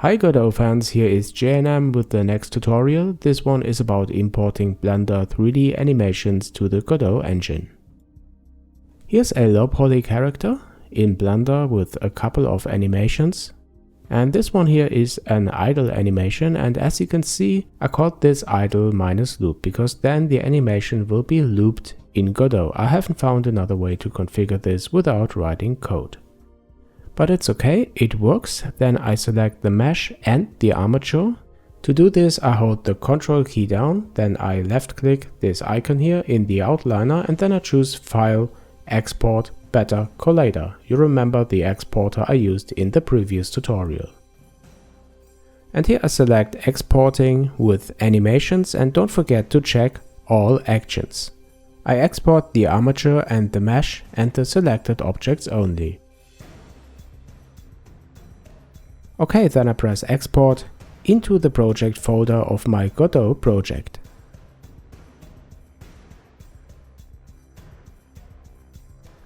Hi Godot fans, here is JNM with the next tutorial. This one is about importing Blender 3D animations to the Godot engine. Here's a low poly character in Blender with a couple of animations. And this one here is an idle animation, and as you can see, I called this idle minus loop because then the animation will be looped in Godot. I haven't found another way to configure this without writing code. But it's okay, it works. Then I select the mesh and the armature. To do this, I hold the Ctrl key down, then I left click this icon here in the outliner, and then I choose File, Export, Better, Collider. You remember the exporter I used in the previous tutorial. And here I select Exporting with Animations, and don't forget to check All Actions. I export the armature and the mesh and the selected objects only. Okay, then I press Export into the project folder of my Godot project.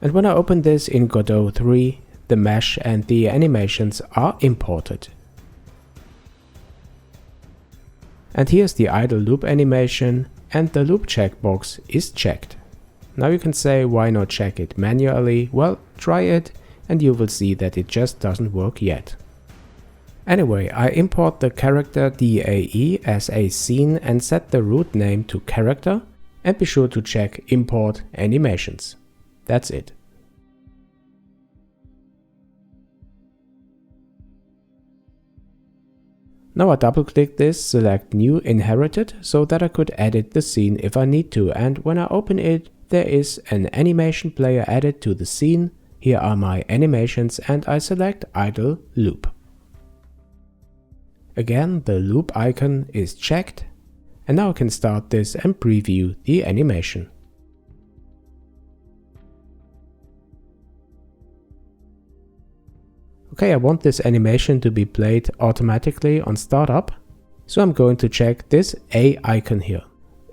And when I open this in Godot 3, the mesh and the animations are imported. And here's the idle loop animation, and the loop checkbox is checked. Now you can say, why not check it manually? Well, try it and you will see that it just doesn't work yet. Anyway, I import the character DAE as a scene and set the root name to character, and be sure to check import animations. That's it. Now I double click this, select new inherited so that I could edit the scene if I need to, and when I open it there is an animation player added to the scene. Here are my animations and I select idle loop. Again, the loop icon is checked, and now I can start this and preview the animation. Okay, I want this animation to be played automatically on startup, so I'm going to check this A icon here.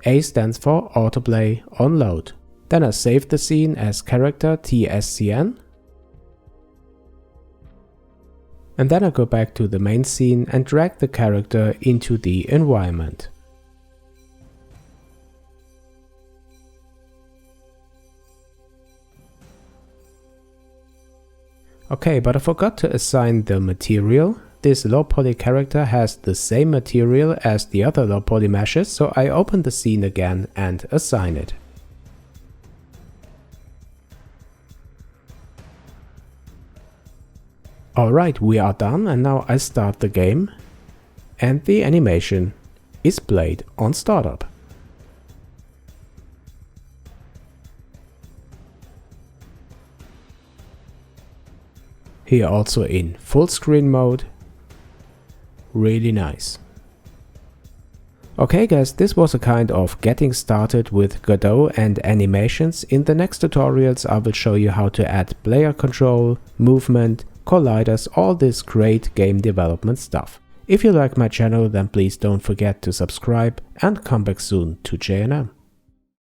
A stands for autoplay on load. Then I save the scene as character TSCN. And then I go back to the main scene and drag the character into the environment. Okay, but I forgot to assign the material. This low poly character has the same material as the other low poly meshes, so I open the scene again and assign it. Alright, we are done, and now I start the game and the animation is played on startup. Here also in full screen mode. Really nice. Okay guys, this was a kind of getting started with Godot and animations. In the next tutorials I will show you how to add player control, movement, colliders, all this great game development stuff. If you like my channel, then please don't forget to subscribe and come back soon to JNM.